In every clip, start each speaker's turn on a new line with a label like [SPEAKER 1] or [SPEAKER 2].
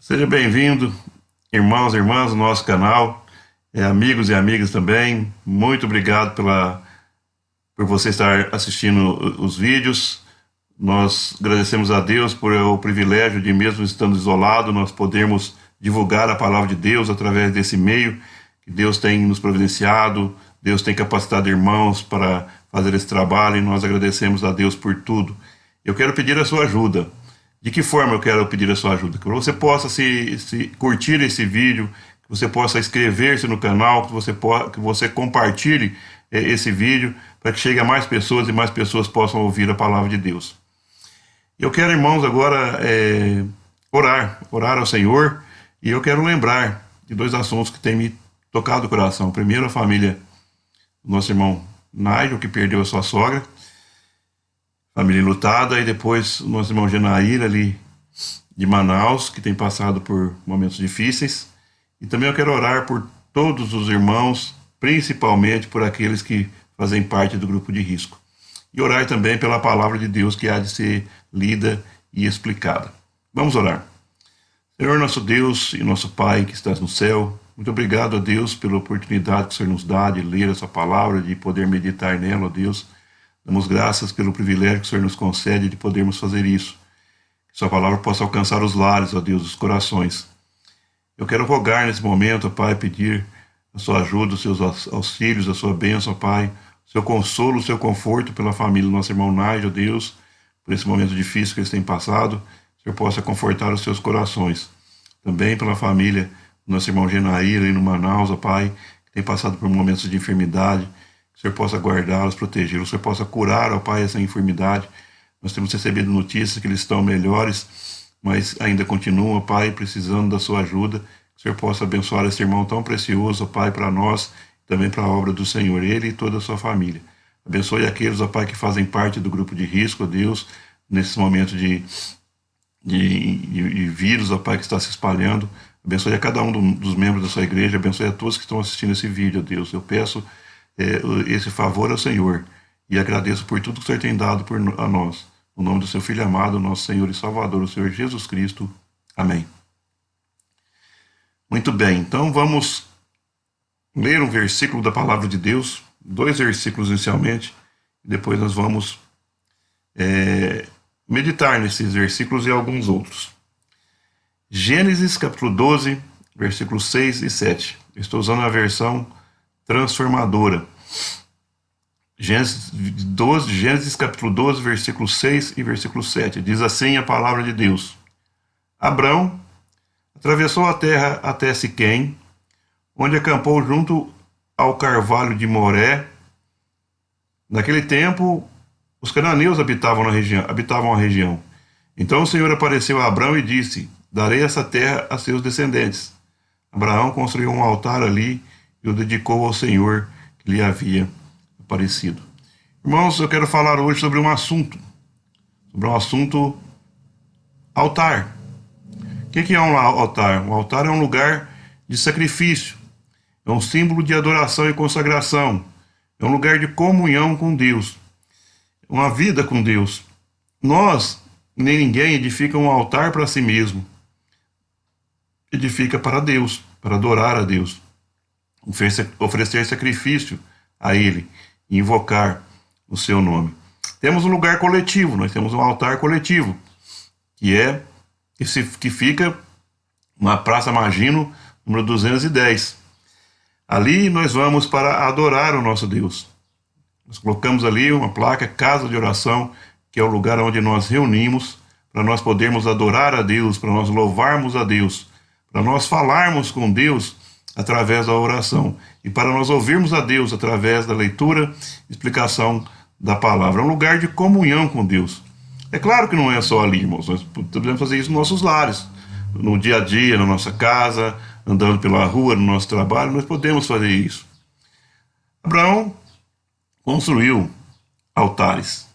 [SPEAKER 1] Seja bem-vindo, irmãos e irmãs do nosso canal, amigos e amigas também. Muito obrigado por você estar assistindo os vídeos. Nós agradecemos a Deus por o privilégio de, mesmo estando isolado, nós podermos divulgar a palavra de Deus através desse meio que Deus tem nos providenciado. Deus tem capacitado irmãos para fazer esse trabalho e nós agradecemos a Deus por tudo. Eu quero pedir a sua ajuda. De que forma eu quero pedir a sua ajuda? Que você possa se curtir esse vídeo, que você possa inscrever-se no canal, que você compartilhe esse vídeo para que chegue a mais pessoas e mais pessoas possam ouvir a palavra de Deus. Eu quero, irmãos, agora orar ao Senhor, e eu quero lembrar de dois assuntos que têm me tocado o coração. Primeiro, a família do nosso irmão Nigel, que perdeu a sua sogra, família enlutada, e depois o nosso irmão Genair, ali de Manaus, que tem passado por momentos difíceis. E também eu quero orar por todos os irmãos, principalmente por aqueles que fazem parte do grupo de risco. E orar também pela palavra de Deus que há de ser lida e explicada. Vamos orar. Senhor, nosso Deus e nosso Pai que estás no céu, muito obrigado a Deus pela oportunidade que o Senhor nos dá de ler essa palavra, de poder meditar nela, ó Deus. Damos graças pelo privilégio que o Senhor nos concede de podermos fazer isso. Que sua palavra possa alcançar os lares, ó Deus, os corações. Eu quero rogar nesse momento, ó Pai, pedir a sua ajuda, os seus auxílios, a sua bênção, ó Pai, o seu consolo, o seu conforto pela família do nosso irmão Nigel, ó Deus, por esse momento difícil que eles têm passado. Que o Senhor possa confortar os seus corações. Também pela família do nosso irmão Genair, aí no Manaus, ó Pai, que tem passado por momentos de enfermidade. Que o Senhor possa guardá-los, protegê-los, o Senhor possa curar, ó Pai, essa enfermidade. Nós temos recebido notícias que eles estão melhores, mas ainda continuam, ó Pai, precisando da sua ajuda. Que o Senhor possa abençoar esse irmão tão precioso, ó Pai, para nós, também para a obra do Senhor, ele e toda a sua família. Abençoe aqueles, ó Pai, que fazem parte do grupo de risco, ó Deus, nesse momento de vírus, ó Pai, que está se espalhando. Abençoe a cada um dos membros da sua igreja, abençoe a todos que estão assistindo esse vídeo, ó Deus. Eu peço esse favor ao Senhor e agradeço por tudo que o Senhor tem dado a nós. No nome do seu Filho amado, nosso Senhor e Salvador, o Senhor Jesus Cristo. Amém. Muito bem, então vamos ler um versículo da palavra de Deus, dois versículos inicialmente, e depois nós vamos meditar nesses versículos e alguns outros. Gênesis capítulo 12, versículos 6 e 7. Eu estou usando a versão transformadora. Gênesis capítulo 12, versículos 6 e versículo 7. Diz assim a palavra de Deus: Abrão atravessou a terra até Siquém, onde acampou junto ao carvalho de Moré. Naquele tempo, os cananeus habitavam a região. Então o Senhor apareceu a Abrão e disse: Darei essa terra a seus descendentes. Abraão construiu um altar ali e o dedicou ao Senhor que lhe havia aparecido. Irmãos, eu quero falar hoje sobre um assunto altar. O que é um altar? Um altar é um lugar de sacrifício, é um símbolo de adoração e consagração, é um lugar de comunhão com Deus, uma vida com Deus. Nós, nem ninguém, edifica um altar para si mesmo, edifica para Deus, para adorar a Deus, oferecer sacrifício a Ele e invocar o seu nome. Temos um lugar coletivo, nós temos um altar coletivo, que fica na Praça Magino, número 210. Ali nós vamos para adorar o nosso Deus. Nós colocamos ali uma placa, casa de oração, que é o lugar onde nós reunimos, para nós podermos adorar a Deus, para nós louvarmos a Deus, para nós falarmos com Deus através da oração e para nós ouvirmos a Deus através da leitura e explicação da palavra. É um lugar de comunhão com Deus. É claro que não é só ali, irmãos. Nós podemos fazer isso nos nossos lares, no dia a dia, na nossa casa, andando pela rua, no nosso trabalho, nós podemos fazer isso. Abraão construiu altares.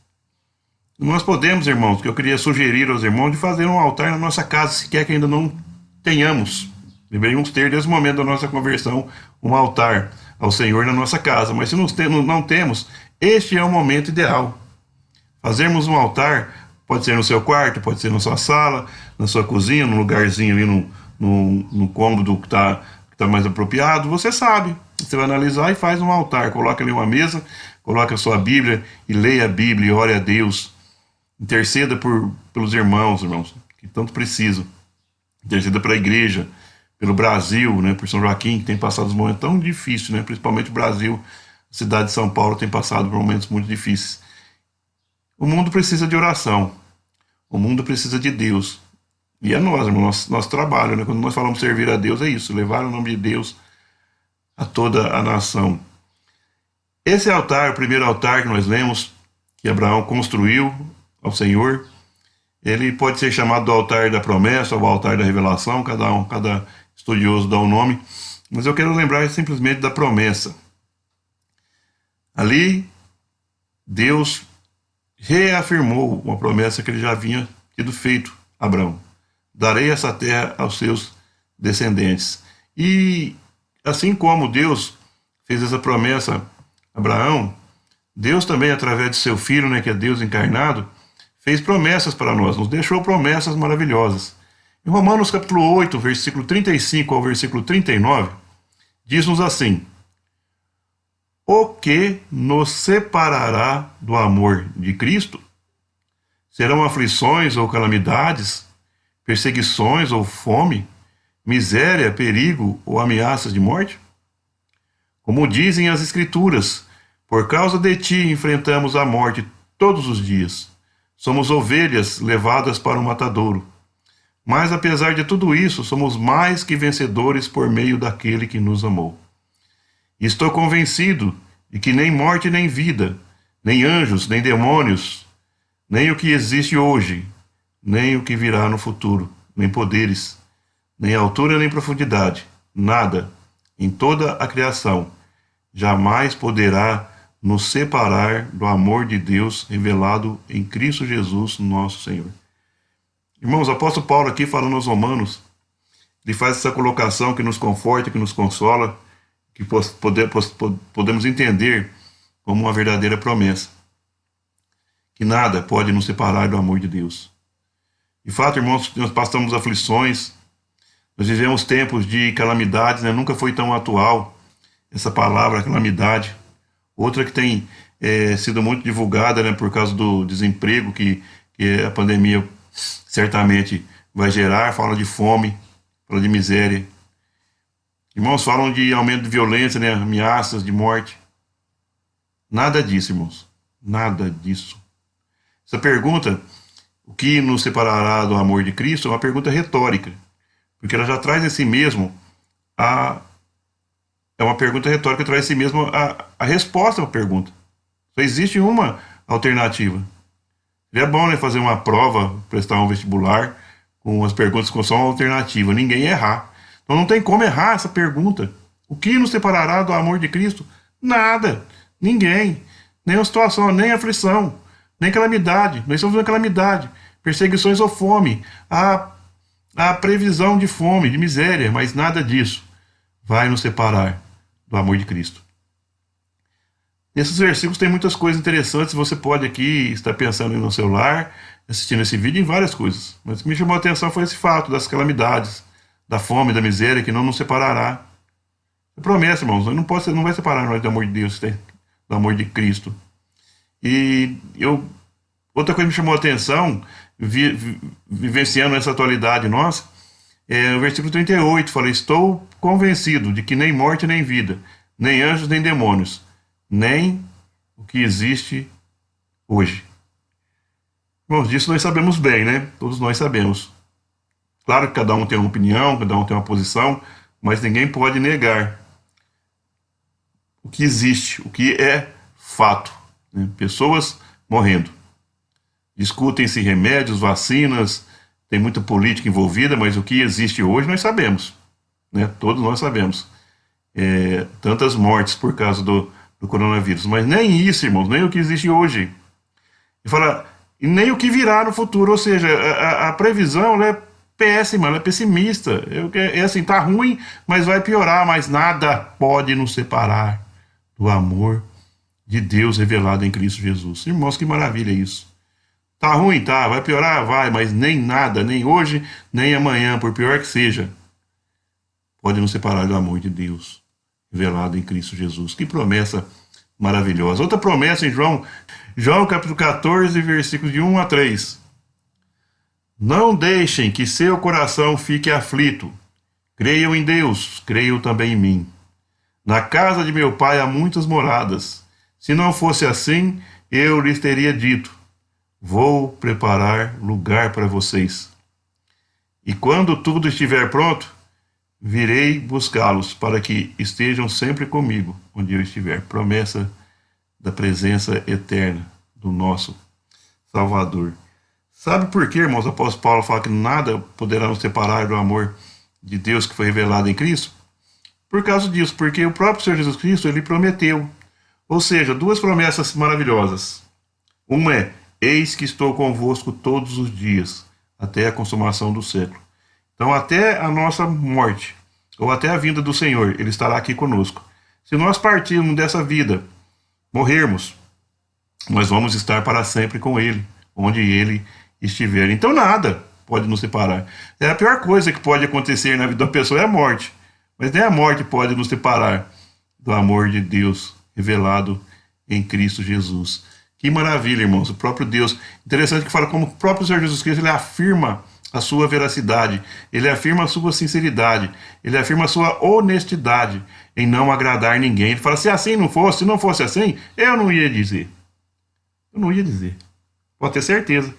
[SPEAKER 1] Nós podemos, irmãos, que eu queria sugerir aos irmãos de fazer um altar na nossa casa, se quer que ainda não tenhamos. Deveríamos ter, desde o momento da nossa conversão, um altar ao Senhor na nossa casa. Mas se não temos, este é o momento ideal. Fazermos um altar, pode ser no seu quarto, pode ser na sua sala, na sua cozinha, num lugarzinho ali num cômodo que tá mais apropriado, você sabe. Você vai analisar e faz um altar, coloca ali uma mesa, coloca a sua Bíblia e leia a Bíblia e ore a Deus. Interceda pelos irmãos, que tanto precisam. Interceda pela igreja, pelo Brasil, né, por São Joaquim, que tem passado uns momentos tão difíceis, né, principalmente o Brasil, a cidade de São Paulo tem passado por momentos muito difíceis. O mundo precisa de oração, o mundo precisa de Deus. E é nós, irmão, nosso trabalho, né? Quando nós falamos servir a Deus, é isso, levar o nome de Deus a toda a nação. Esse altar, o primeiro altar que nós lemos, que Abraão construiu ao Senhor, ele pode ser chamado do altar da promessa ou altar da revelação, cada estudioso dá um nome, mas eu quero lembrar simplesmente da promessa. Ali, Deus reafirmou uma promessa que ele já havia tido feito a Abraão. Darei essa terra aos seus descendentes. E assim como Deus fez essa promessa a Abraão, Deus também, através de seu Filho, né, que é Deus encarnado, fez promessas para nós, nos deixou promessas maravilhosas. Em Romanos capítulo 8, versículo 35 ao versículo 39, diz-nos assim: o que nos separará do amor de Cristo? Serão aflições ou calamidades, perseguições ou fome, miséria, perigo ou ameaças de morte? Como dizem as Escrituras, por causa de ti enfrentamos a morte todos os dias. Somos ovelhas levadas para o matadouro. Mas apesar de tudo isso, somos mais que vencedores por meio daquele que nos amou. Estou convencido de que nem morte nem vida, nem anjos, nem demônios, nem o que existe hoje, nem o que virá no futuro, nem poderes, nem altura nem profundidade, nada, em toda a criação, jamais poderá nos separar do amor de Deus revelado em Cristo Jesus, nosso Senhor. Irmãos, o apóstolo Paulo aqui falando aos Romanos, ele faz essa colocação que nos conforta, que nos consola, que podemos entender como uma verdadeira promessa. Que nada pode nos separar do amor de Deus. De fato, irmãos, nós passamos aflições, nós vivemos tempos de calamidades, né? Nunca foi tão atual essa palavra, calamidade. Outra que tem sido muito divulgada, né, por causa do desemprego que a pandemia certamente vai gerar, fala de fome, fala de miséria. Irmãos, falam de aumento de violência, né, ameaças de morte. Nada disso, irmãos. Nada disso. Essa pergunta, o que nos separará do amor de Cristo, é uma pergunta retórica, porque ela já traz em si mesmo é uma pergunta retórica, traz em si mesmo a resposta à pergunta. Só existe uma alternativa. Seria bom, né, fazer uma prova, prestar um vestibular com as perguntas com só uma alternativa, ninguém errar. Então não tem como errar essa pergunta. O que nos separará do amor de Cristo? Nada. Ninguém. Nem a situação, nem a aflição, nem calamidade. Nós estamos vivendo calamidade, perseguições ou fome. A previsão de fome, de miséria, mas nada disso vai nos separar do amor de Cristo. Nesses versículos tem muitas coisas interessantes. Você pode aqui estar pensando no celular, assistindo esse vídeo, em várias coisas. Mas o que me chamou a atenção foi esse fato das calamidades, da fome, da miséria, que não nos separará. É promessa, irmãos, não vai separar nós do amor de Deus, do amor de Cristo. E outra coisa que me chamou a atenção, vivenciando essa atualidade nossa, é o versículo 38, fala: estou convencido de que nem morte nem vida, nem anjos nem demônios, nem o que existe hoje. Bom, disso nós sabemos bem, né? Todos nós sabemos. Claro que cada um tem uma opinião, cada um tem uma posição, mas ninguém pode negar o que existe, o que é fato, né? Pessoas morrendo. Discutem-se remédios, vacinas, tem muita política envolvida, mas o que existe hoje nós sabemos, né? Todos nós sabemos. Tantas mortes por causa do coronavírus, mas nem isso, irmãos, nem o que existe hoje. E fala, e nem o que virá no futuro, ou seja, a previsão ela é péssima, ela é pessimista. É assim, tá ruim, mas vai piorar, mas nada pode nos separar do amor de Deus revelado em Cristo Jesus. Irmãos, que maravilha isso. Tá ruim, tá, vai piorar, vai, mas nem nada, nem hoje, nem amanhã, por pior que seja, pode nos separar do amor de Deus, revelado em Cristo Jesus. Que promessa maravilhosa. Outra promessa em João capítulo 14, versículos de 1 a 3. Não deixem que seu coração fique aflito. Creiam em Deus, creiam também em mim. Na casa de meu pai há muitas moradas. Se não fosse assim, eu lhes teria dito: vou preparar lugar para vocês. E quando tudo estiver pronto, virei buscá-los, para que estejam sempre comigo, onde eu estiver. Promessa da presença eterna do nosso Salvador. Sabe por que, irmãos, o apóstolo Paulo fala que nada poderá nos separar do amor de Deus que foi revelado em Cristo? Por causa disso, porque o próprio Senhor Jesus Cristo, ele prometeu. Ou seja, duas promessas maravilhosas. Uma é: eis que estou convosco todos os dias, até a consumação do século. Então, até a nossa morte, ou até a vinda do Senhor, ele estará aqui conosco. Se nós partirmos dessa vida, morrermos, nós vamos estar para sempre com ele, onde ele estiver. Então, nada pode nos separar. É a pior coisa que pode acontecer na vida da pessoa é a morte. Mas nem a morte pode nos separar do amor de Deus revelado em Cristo Jesus. Que maravilha, irmãos. O próprio Deus. Interessante que fala como o próprio Senhor Jesus Cristo, ele afirma a sua veracidade, ele afirma a sua sinceridade, ele afirma a sua honestidade em não agradar ninguém. Ele fala: se assim não fosse, se não fosse assim, eu não ia dizer. Eu não ia dizer. Pode ter certeza.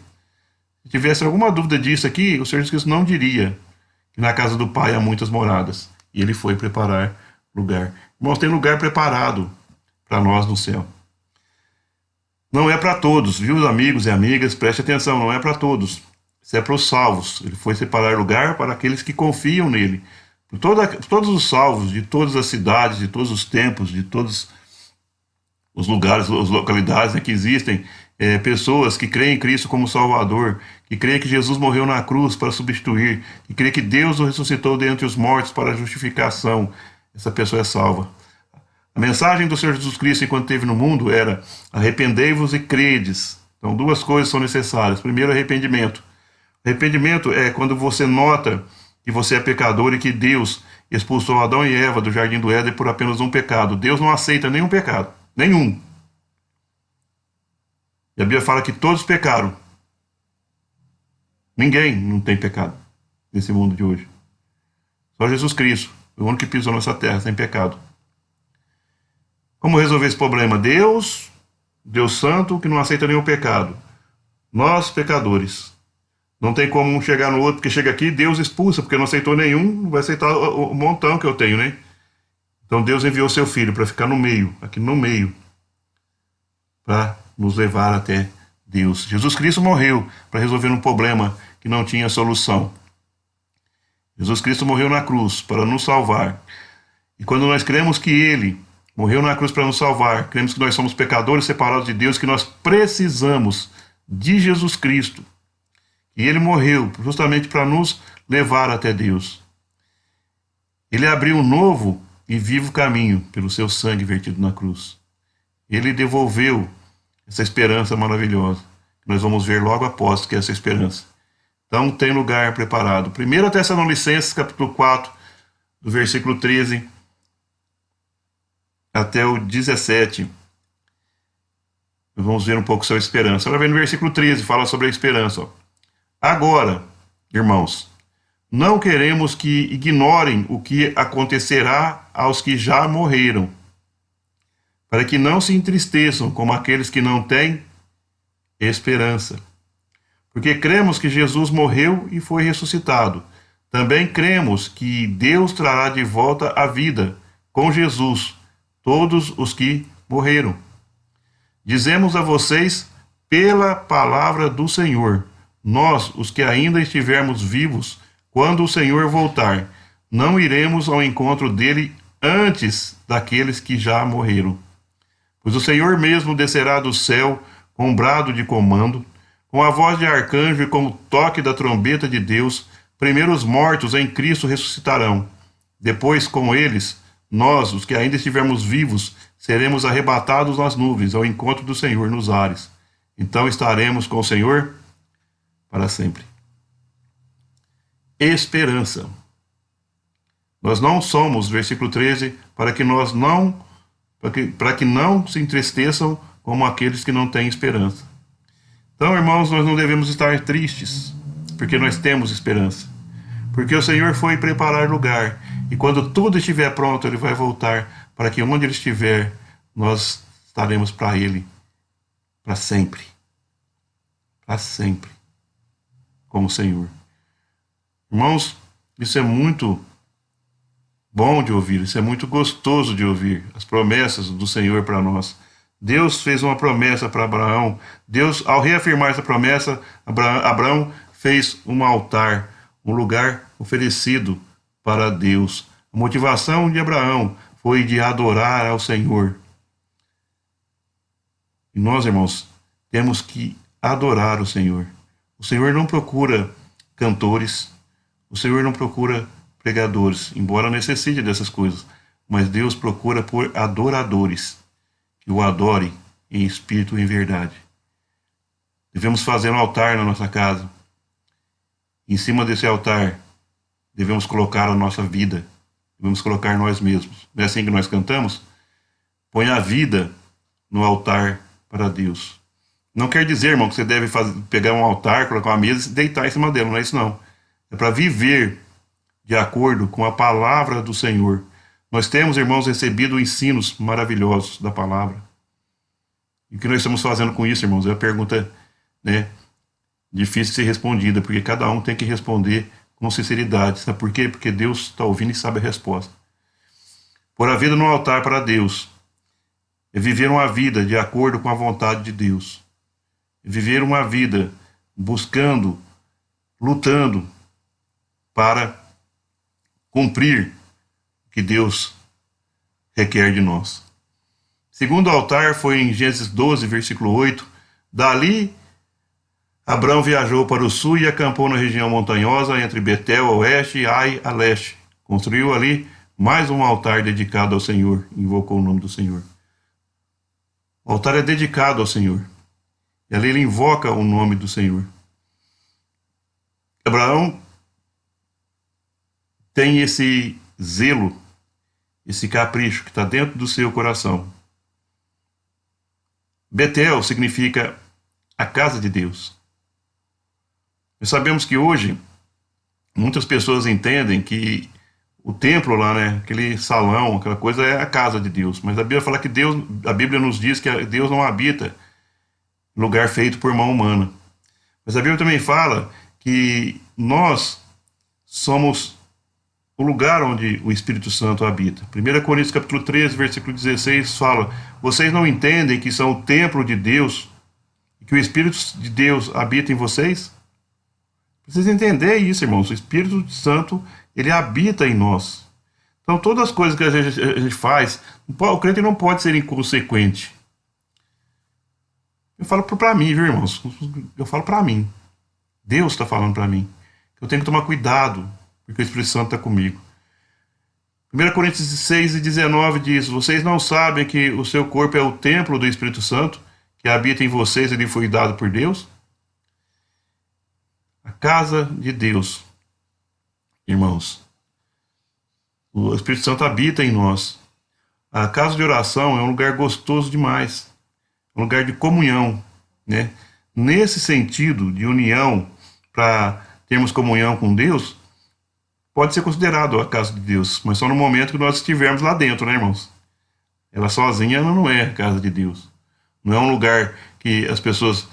[SPEAKER 1] Se tivesse alguma dúvida disso aqui, o Senhor Jesus Cristo não diria que na casa do Pai há muitas moradas. E ele foi preparar lugar. Irmãos, tem lugar preparado para nós no céu. Não é para todos, viu, amigos e amigas? Preste atenção, não é para todos. Isso é para os salvos. Ele foi separar lugar para aqueles que confiam nele. Todos os salvos, de todas as cidades, de todos os tempos, de todos os lugares, as localidades, né, que existem, pessoas que creem em Cristo como Salvador, que creem que Jesus morreu na cruz para substituir, que creem que Deus o ressuscitou dentre os mortos para a justificação. Essa pessoa é salva. A mensagem do Senhor Jesus Cristo enquanto esteve no mundo era: arrependei-vos e credes. Então, duas coisas são necessárias. Primeiro, arrependimento. Arrependimento é quando você nota que você é pecador e que Deus expulsou Adão e Eva do jardim do Éden por apenas um pecado. Deus não aceita nenhum pecado. Nenhum. E a Bíblia fala que todos pecaram. Ninguém não tem pecado nesse mundo de hoje. Só Jesus Cristo, o único que pisou nessa terra sem pecado. Como resolver esse problema? Deus santo, que não aceita nenhum pecado. Nós, pecadores. Não tem como um chegar no outro, porque chega aqui, Deus expulsa, porque não aceitou nenhum, não vai aceitar o montão que eu tenho, né? Então Deus enviou seu Filho para ficar no meio, aqui no meio, para nos levar até Deus. Jesus Cristo morreu para resolver um problema que não tinha solução. Jesus Cristo morreu na cruz para nos salvar. E quando nós cremos que Ele morreu na cruz para nos salvar, cremos que nós somos pecadores separados de Deus, que nós precisamos de Jesus Cristo. E Ele morreu justamente para nos levar até Deus. Ele abriu um novo e vivo caminho pelo seu sangue vertido na cruz. Ele devolveu essa esperança maravilhosa, que nós vamos ver logo após que é essa esperança. Então tem lugar preparado. 1 Tessalonicenses, capítulo 4, do versículo 13 até o 17. Nós vamos ver um pouco sobre a esperança. Agora vem no versículo 13, fala sobre a esperança. Ó. Agora, irmãos, não queremos que ignorem o que acontecerá aos que já morreram, para que não se entristeçam como aqueles que não têm esperança. Porque cremos que Jesus morreu e foi ressuscitado. Também cremos que Deus trará de volta à vida, com Jesus, todos os que morreram. Dizemos a vocês, pela palavra do Senhor, nós, os que ainda estivermos vivos, quando o Senhor voltar, não iremos ao encontro dele antes daqueles que já morreram. Pois o Senhor mesmo descerá do céu com um brado de comando, com a voz de arcanjo e com o toque da trombeta de Deus. Primeiro os mortos em Cristo ressuscitarão. Depois, com eles, nós, os que ainda estivermos vivos, seremos arrebatados nas nuvens ao encontro do Senhor nos ares. Então estaremos com o Senhor para sempre. Esperança. Nós não somos, versículo 13, para que não se entristeçam como aqueles que não têm esperança. Então, irmãos, nós não devemos estar tristes, porque nós temos esperança. Porque o Senhor foi preparar lugar, e quando tudo estiver pronto, Ele vai voltar, para que onde Ele estiver, nós estaremos para Ele, para sempre. Para sempre, como o Senhor. Irmãos, isso é muito bom de ouvir, isso é muito gostoso de ouvir, as promessas do Senhor para nós. Deus fez uma promessa para Abraão. Deus, ao reafirmar essa promessa, Abraão fez um altar, um lugar oferecido para Deus. A motivação de Abraão foi de adorar ao Senhor. E nós, irmãos, temos que adorar o Senhor. O Senhor não procura cantores, o Senhor não procura pregadores, embora necessite dessas coisas, mas Deus procura por adoradores que o adorem em espírito e em verdade. Devemos fazer um altar na nossa casa. Em cima desse altar, devemos colocar a nossa vida, devemos colocar nós mesmos. Não é assim que nós cantamos? Põe a vida no altar para Deus. Não quer dizer, irmão, que você deve pegar um altar, colocar uma mesa e deitar em cima dele, não é isso não. É para viver de acordo com a palavra do Senhor. Nós temos, irmãos, recebido ensinos maravilhosos da palavra. E o que nós estamos fazendo com isso, irmãos? É uma pergunta, né, difícil de ser respondida, porque cada um tem que responder com sinceridade. Sabe por quê? Porque Deus está ouvindo e sabe a resposta. Pôr a vida no altar para Deus é viver uma vida de acordo com a vontade de Deus. É viver uma vida buscando, lutando para cumprir o que Deus requer de nós. Segundo altar foi em Gênesis 12, versículo 8. Dali, Abrão viajou para o sul e acampou na região montanhosa entre Betel a oeste e Ai a leste. Construiu ali mais um altar dedicado ao Senhor. Invocou o nome do Senhor. O altar é dedicado ao Senhor. E ali ele invoca o nome do Senhor. Abraão tem esse zelo, esse capricho que está dentro do seu coração. Betel significa a casa de Deus. Nós sabemos que hoje muitas pessoas entendem que o templo lá, né, aquele salão, aquela coisa é a casa de Deus. Mas a Bíblia fala que a Bíblia nos diz que Deus não habita em lugar feito por mão humana. Mas a Bíblia também fala que nós somos o lugar onde o Espírito Santo habita. 1 Coríntios capítulo 13, versículo 16 fala: vocês não entendem que são o templo de Deus e que o Espírito de Deus habita em vocês? Precisa entender isso, irmãos. O Espírito Santo, ele habita em nós. Então, todas as coisas que a gente faz, o crente não pode ser inconsequente. Eu falo para mim, viu, irmãos? Eu falo para mim. Deus está falando para mim. Eu tenho que tomar cuidado, porque o Espírito Santo está comigo. 1 Coríntios 6 e 19 diz: vocês não sabem que o seu corpo é o templo do Espírito Santo, que habita em vocês e lhe foi dado por Deus? A casa de Deus, irmãos. O Espírito Santo habita em nós. A casa de oração é um lugar gostoso demais. É um lugar de comunhão, né? Nesse sentido de união, para termos comunhão com Deus, pode ser considerado a casa de Deus, mas só no momento que nós estivermos lá dentro, né, irmãos? Ela sozinha não é a casa de Deus. Não é um lugar que as pessoas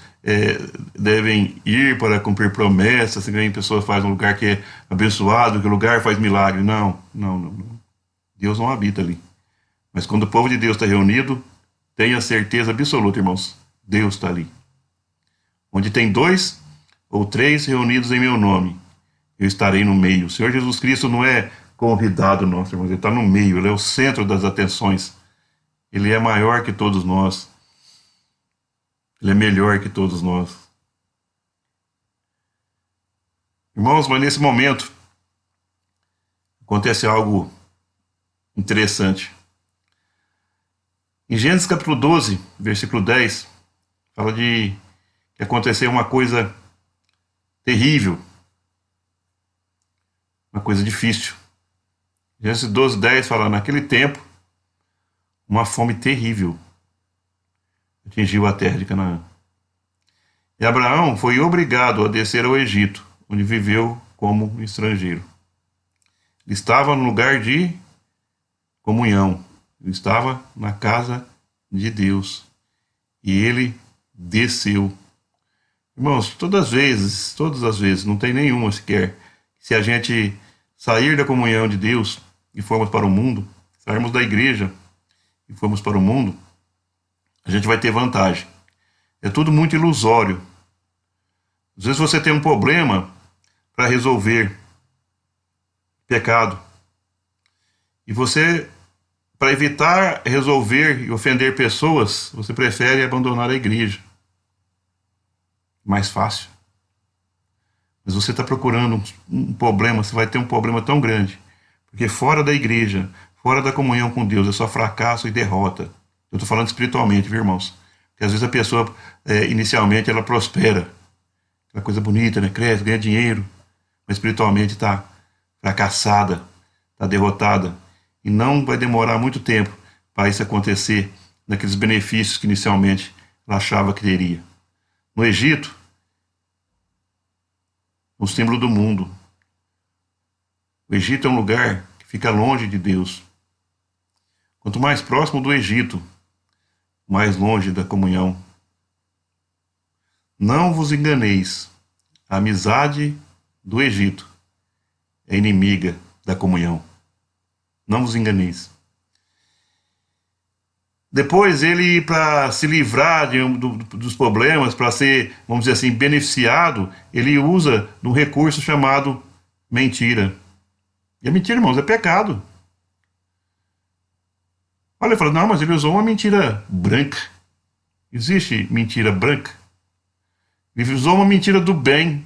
[SPEAKER 1] devem ir para cumprir promessas, que a pessoa faz um lugar que é abençoado, que o lugar faz milagre. Não. Deus não habita ali. Mas quando o povo de Deus está reunido, tenha certeza absoluta, irmãos, Deus está ali. Onde tem 2 ou 3 reunidos em meu nome, eu estarei no meio. O Senhor Jesus Cristo não é convidado nosso, irmãos, ele está no meio, ele é o centro das atenções. Ele é maior que todos nós. Ele é melhor que todos nós. Irmãos, mas nesse momento acontece algo interessante. Em Gênesis capítulo 12, versículo 10, fala de que aconteceu uma coisa terrível, uma coisa difícil. Gênesis 12:10 fala: naquele tempo, uma fome terrível atingiu a terra de Canaã. E Abraão foi obrigado a descer ao Egito, onde viveu como estrangeiro. Ele estava no lugar de comunhão, ele estava na casa de Deus. E ele desceu. Irmãos, todas as vezes, não tem nenhuma sequer, se a gente sair da comunhão de Deus e formos para o mundo, sairmos da igreja e formos para o mundo, a gente vai ter vantagem. É tudo muito ilusório. Às vezes você tem um problema para resolver, pecado, e você, para evitar resolver e ofender pessoas, você prefere abandonar a igreja. Mais fácil. Mas você está procurando um problema, você vai ter um problema tão grande. Porque fora da igreja, fora da comunhão com Deus, é só fracasso e derrota. Eu estou falando espiritualmente, viu, irmãos? Porque às vezes a pessoa, inicialmente, ela prospera. Aquela coisa bonita, né? Cresce, ganha dinheiro. Mas espiritualmente está fracassada, está derrotada. E não vai demorar muito tempo para isso acontecer naqueles benefícios que inicialmente ela achava que teria. No Egito, o símbolo do mundo. O Egito é um lugar que fica longe de Deus. Quanto mais próximo do Egito, mais longe da comunhão. Não vos enganeis, a amizade do Egito é inimiga da comunhão. Não vos enganeis. Depois ele, para se livrar dos problemas, para ser, vamos dizer assim, beneficiado, ele usa de um recurso chamado mentira. E a mentira, irmãos, é pecado. Olha, ele fala, não, mas ele usou uma mentira branca. Existe mentira branca? Ele usou uma mentira do bem.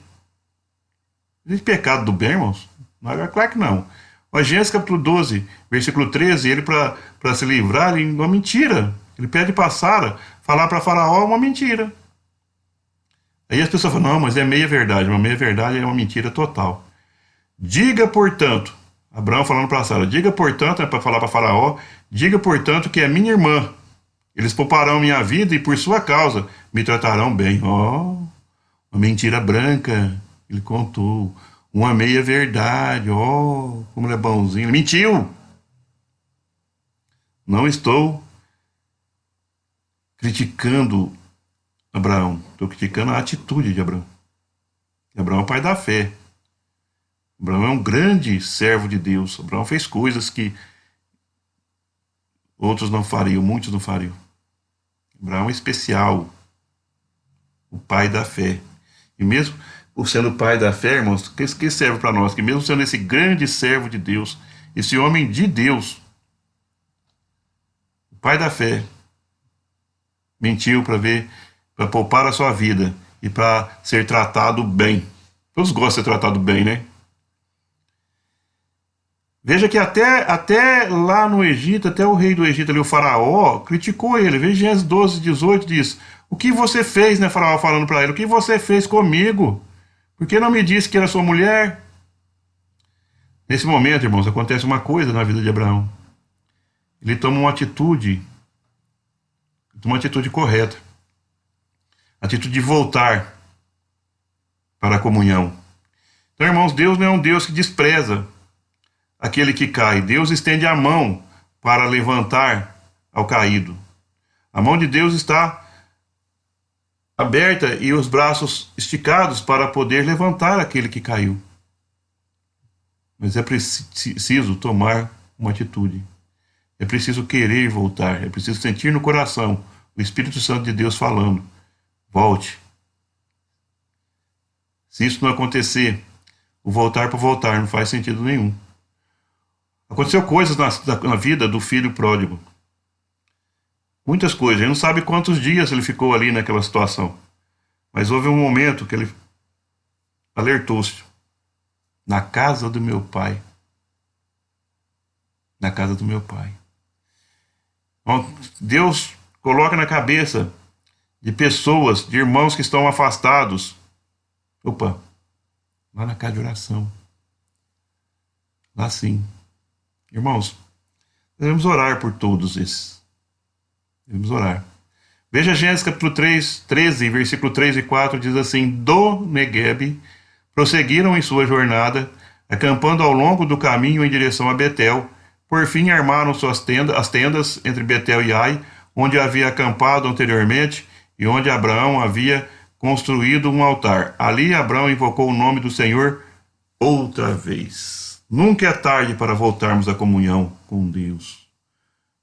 [SPEAKER 1] Existe pecado do bem, irmãos? Não, claro que não. O Gênesis capítulo 12, versículo 13, ele para se livrar, ele uma mentira. Ele pede para Sara falar para Faraó uma mentira. Aí as pessoas falam, não, mas é meia verdade. Uma meia verdade é uma mentira total. Diga, portanto, Abraão falando para Sara, diga, portanto, para falar para Faraó, diga, portanto, que é minha irmã. Eles pouparão minha vida e por sua causa me tratarão bem. Uma mentira branca, ele contou. Uma meia verdade, como ele é bonzinho. Ele mentiu. Não estou criticando Abraão. Estou criticando a atitude de Abraão. Abraão é o pai da fé. Abraão é um grande servo de Deus. Abraão fez coisas que outros não fariam, muitos não fariam. Abraão é especial. O pai da fé. E mesmo por sendo o pai da fé, irmãos, que serve para nós? Que mesmo sendo esse grande servo de Deus, esse homem de Deus, o pai da fé, mentiu para poupar a sua vida e para ser tratado bem. Todos gostam de ser tratado bem, né? Veja que até lá no Egito, até o rei do Egito, ali, o faraó, criticou ele. Veja Gênesis 12:18 diz, o que você fez, né, faraó falando para ele, o que você fez comigo? Por que não me disse que era sua mulher? Nesse momento, irmãos, acontece uma coisa na vida de Abraão. Ele toma uma atitude correta. Atitude de voltar para a comunhão. Então, irmãos, Deus não é um Deus que despreza aquele que cai. Deus estende a mão para levantar ao caído. A mão de Deus está aberta e os braços esticados para poder levantar aquele que caiu. Mas é preciso tomar uma atitude. É preciso querer voltar. É preciso sentir no coração o Espírito Santo de Deus falando. Volte. Se isso não acontecer, o voltar por voltar não faz sentido nenhum. Aconteceu coisas na vida do filho pródigo. Muitas coisas. Ele não sabe quantos dias ele ficou ali naquela situação. Mas houve um momento que ele alertou-se. Na casa do meu pai. Na casa do meu pai. Então, Deus coloca na cabeça de pessoas, de irmãos que estão afastados. Opa, lá na casa de oração. Lá sim. Irmãos, devemos orar por todos esses. Devemos orar. Veja Gênesis capítulo 13, versículo 3 e 4, diz assim: Do Neguebe prosseguiram em sua jornada, acampando ao longo do caminho em direção a Betel. Por fim, armaram as tendas entre Betel e Ai, onde havia acampado anteriormente e onde Abraão havia construído um altar. Ali Abraão invocou o nome do Senhor outra vez. Nunca é tarde para voltarmos à comunhão com Deus.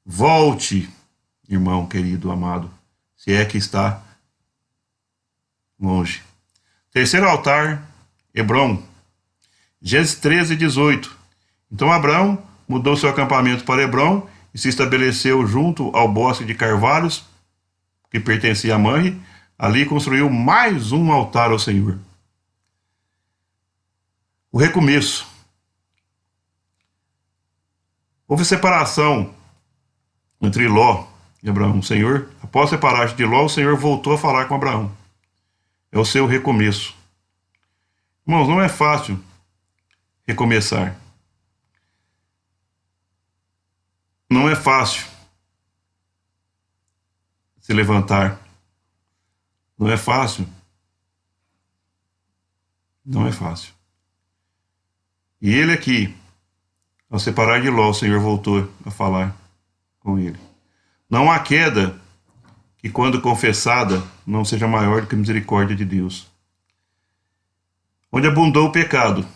[SPEAKER 1] Volte, irmão querido, amado, se é que está longe. Terceiro altar, Hebrom. Gênesis 13, 18. Então Abraão mudou seu acampamento para Hebrom e se estabeleceu junto ao bosque de carvalhos, que pertencia a Manre. Ali construiu mais um altar ao Senhor. O recomeço. Houve separação entre Ló e Abraão. O Senhor, após separar-se de Ló, o Senhor voltou a falar com Abraão. É o seu recomeço. Irmãos, não é fácil recomeçar. Não é fácil se levantar. Não é fácil. Não é fácil. E ele aqui, ao separar de Ló, o Senhor voltou a falar com ele. Não há queda que, quando confessada, não seja maior do que a misericórdia de Deus. Onde abundou o pecado,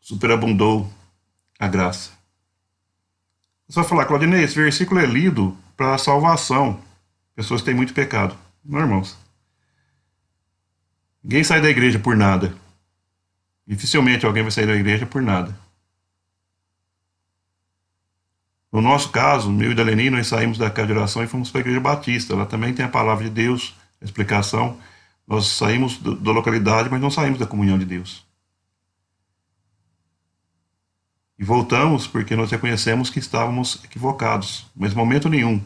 [SPEAKER 1] superabundou a graça. Você vai falar, Claudinei, esse versículo é lido para a salvação. Pessoas que têm muito pecado. Não, irmãos. Ninguém sai da igreja por nada. Dificilmente alguém vai sair da igreja por nada. No nosso caso, meu e da Leni, nós saímos da casa de oração e fomos para a igreja batista. Ela também tem a palavra de Deus, a explicação. Nós saímos da localidade, mas não saímos da comunhão de Deus. E voltamos porque nós reconhecemos que estávamos equivocados, mas em momento nenhum.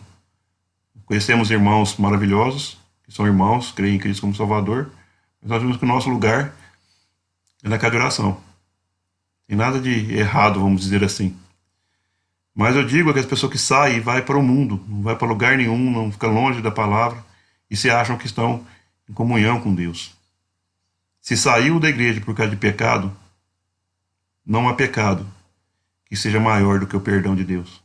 [SPEAKER 1] Conhecemos irmãos maravilhosos, que são irmãos, creem em Cristo como Salvador, mas nós vimos que o nosso lugar é na casa de oração. Não tem nada de errado, vamos dizer assim. Mas eu digo que as pessoas que saem e vão para o mundo, não vai para lugar nenhum, não fica longe da palavra, e se acham que estão em comunhão com Deus. Se saiu da igreja por causa de pecado, não há pecado que seja maior do que o perdão de Deus.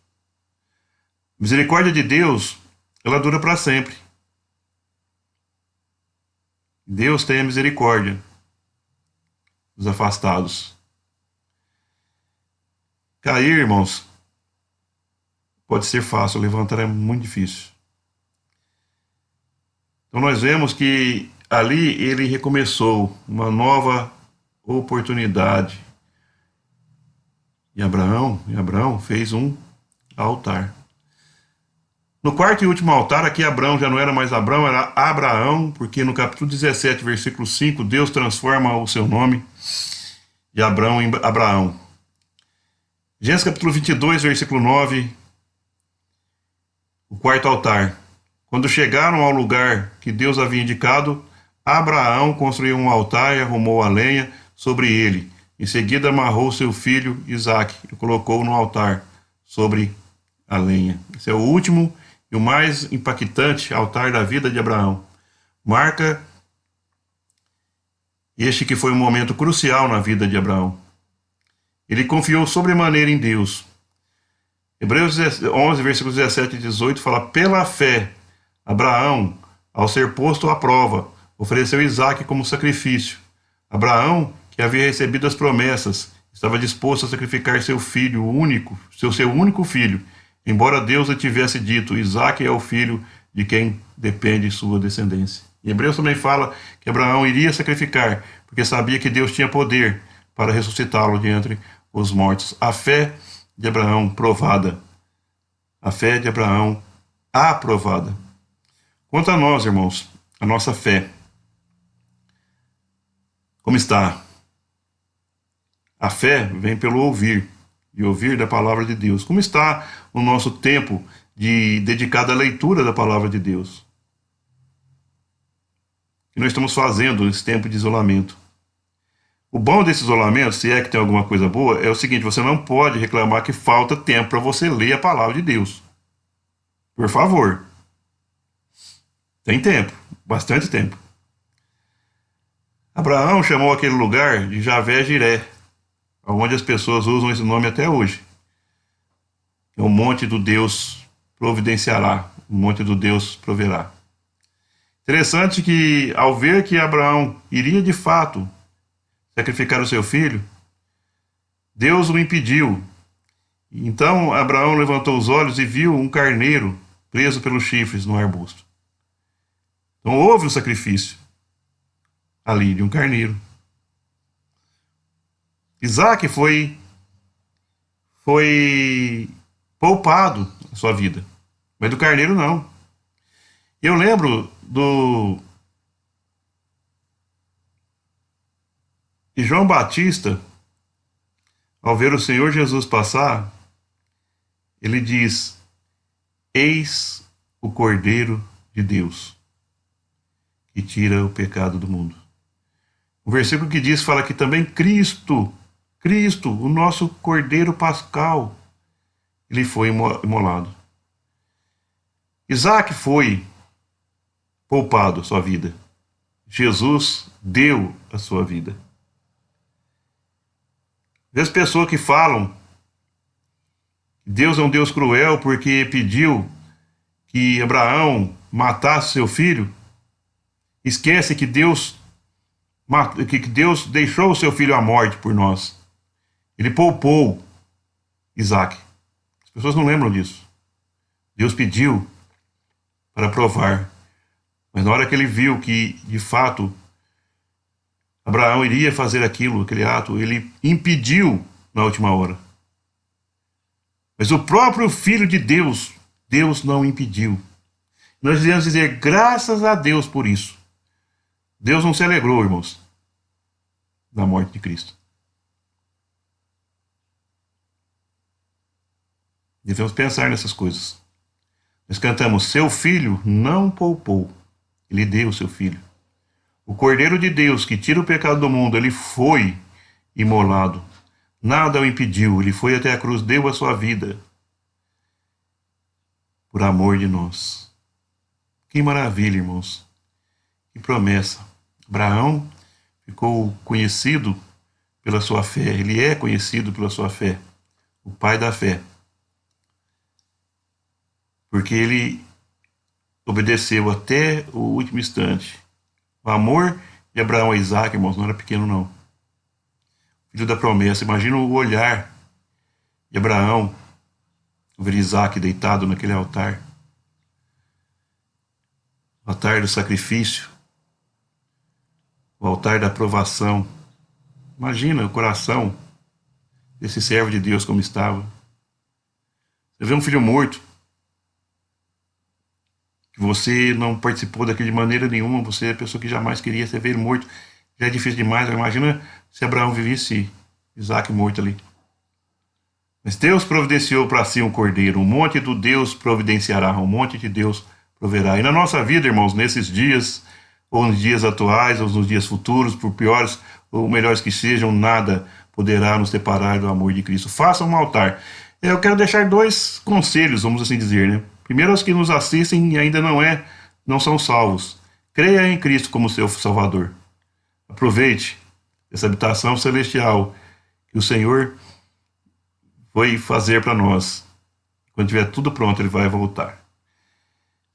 [SPEAKER 1] A misericórdia de Deus, ela dura para sempre. Deus tem a misericórdia dos afastados. Cair, irmãos, pode ser fácil, levantar é muito difícil. Então nós vemos que ali ele recomeçou uma nova oportunidade. E Abraão fez um altar. No quarto e último altar, aqui Abraão já não era mais Abraão, era Abraão, porque no capítulo 17, versículo 5, Deus transforma o seu nome de Abraão em Abraão. Gênesis capítulo 22, versículo 9, o quarto altar. Quando chegaram ao lugar que Deus havia indicado, Abraão construiu um altar e arrumou a lenha sobre ele. Em seguida amarrou seu filho Isaque e colocou no altar sobre a lenha. Esse é o último e o mais impactante altar da vida de Abraão. Marca este que foi um momento crucial na vida de Abraão. Ele confiou sobremaneira em Deus. Hebreus 11, versículos 17 e 18 fala: pela fé, Abraão, ao ser posto à prova, ofereceu Isaque como sacrifício. Abraão, que havia recebido as promessas, estava disposto a sacrificar seu filho único, seu único filho, embora Deus lhe tivesse dito: Isaque é o filho de quem depende sua descendência. E Hebreus também fala que Abraão iria sacrificar, porque sabia que Deus tinha poder para ressuscitá-lo de entre os mortos. A fé de Abraão provada. A fé de Abraão aprovada. Quanto a nós, irmãos, a nossa fé, como está? A fé vem pelo ouvir, e ouvir da palavra de Deus. Como está o nosso tempo dedicado à leitura da palavra de Deus? O que nós estamos fazendo nesse tempo de isolamento? O bom desse isolamento, se é que tem alguma coisa boa, é o seguinte: você não pode reclamar que falta tempo para você ler a palavra de Deus. Por favor. Tem tempo, bastante tempo. Abraão chamou aquele lugar de Javé-Jiré, onde as pessoas usam esse nome até hoje. É o monte do Deus providenciará, o monte do Deus proverá. Interessante que, ao ver que Abraão iria de fato sacrificar o seu filho, Deus o impediu. Então Abraão levantou os olhos e viu um carneiro preso pelos chifres no arbusto. Então houve um sacrifício ali de um carneiro. Isaac foi poupado a sua vida, mas do carneiro não. Eu lembro de João Batista, ao ver o Senhor Jesus passar, ele diz: eis o Cordeiro de Deus, que tira o pecado do mundo. O versículo que diz, fala que também Cristo, o nosso Cordeiro Pascal, ele foi imolado. Isaac foi poupado a sua vida. Jesus deu a sua vida. As pessoas que falam que Deus é um Deus cruel porque pediu que Abraão matasse seu filho, esquece que Deus deixou o seu filho à morte por nós. Ele poupou Isaac. As pessoas não lembram disso. Deus pediu para provar. Mas na hora que ele viu que, de fato, Abraão iria fazer aquele ato, ele impediu na última hora. Mas o próprio Filho de Deus, Deus não impediu. Nós devemos dizer graças a Deus por isso. Deus não se alegrou, irmãos, da morte de Cristo. Devemos pensar nessas coisas. Nós cantamos: seu filho não poupou, ele deu o seu filho. O Cordeiro de Deus que tira o pecado do mundo, ele foi imolado. Nada o impediu, ele foi até a cruz, deu a sua vida por amor de nós. Que maravilha, irmãos. Que promessa. Abraão ficou conhecido pela sua fé, ele é conhecido pela sua fé, o pai da fé. Porque ele obedeceu até o último instante. O amor de Abraão a Isaac, irmãos, não era pequeno, não. Filho da promessa. Imagina o olhar de Abraão, ver Isaac deitado naquele altar. O altar do sacrifício. O altar da aprovação. Imagina o coração desse servo de Deus como estava. Você vê um filho morto, que você não participou daquilo de maneira nenhuma, você é a pessoa que jamais queria, você vê ele morto, já é difícil demais. Imagina se Abraão vivesse Isaac morto ali. Mas Deus providenciou para si um cordeiro, um monte do Deus providenciará, um monte de Deus proverá. E na nossa vida, irmãos, nesses dias, ou nos dias atuais, ou nos dias futuros, por piores ou melhores que sejam, nada poderá nos separar do amor de Cristo. Faça um altar. Eu quero deixar 2 conselhos, vamos assim dizer, né? Primeiro, aos que nos assistem e ainda não são salvos. Creia em Cristo como seu Salvador. Aproveite essa habitação celestial que o Senhor foi fazer para nós. Quando tiver tudo pronto, Ele vai voltar.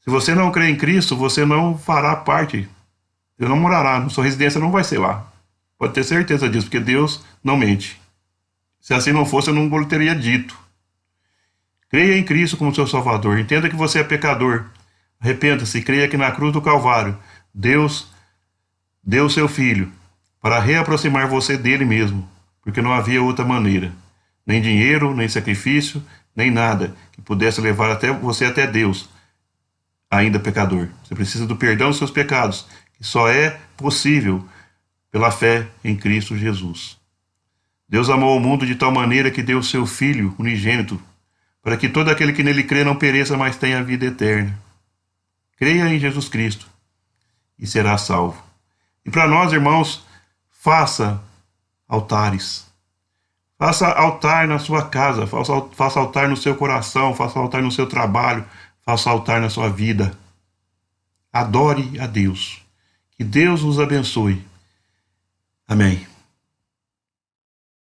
[SPEAKER 1] Se você não crê em Cristo, você não fará parte. Você não morará, sua residência não vai ser lá. Pode ter certeza disso, porque Deus não mente. Se assim não fosse, eu não lhe teria dito. Creia em Cristo como seu Salvador. Entenda que você é pecador. Arrependa-se e creia que na cruz do Calvário, Deus deu o seu Filho para reaproximar você dele mesmo, porque não havia outra maneira. Nem dinheiro, nem sacrifício, nem nada que pudesse levar você até Deus, ainda pecador. Você precisa do perdão dos seus pecados, que só é possível pela fé em Cristo Jesus. Deus amou o mundo de tal maneira que deu o seu Filho unigênito, para que todo aquele que nele crê não pereça, mas tenha a vida eterna. Creia em Jesus Cristo e será salvo. E para nós, irmãos, faça altares. Faça altar na sua casa, faça altar no seu coração, faça altar no seu trabalho, faça altar na sua vida. Adore a Deus. Que Deus os abençoe. Amém.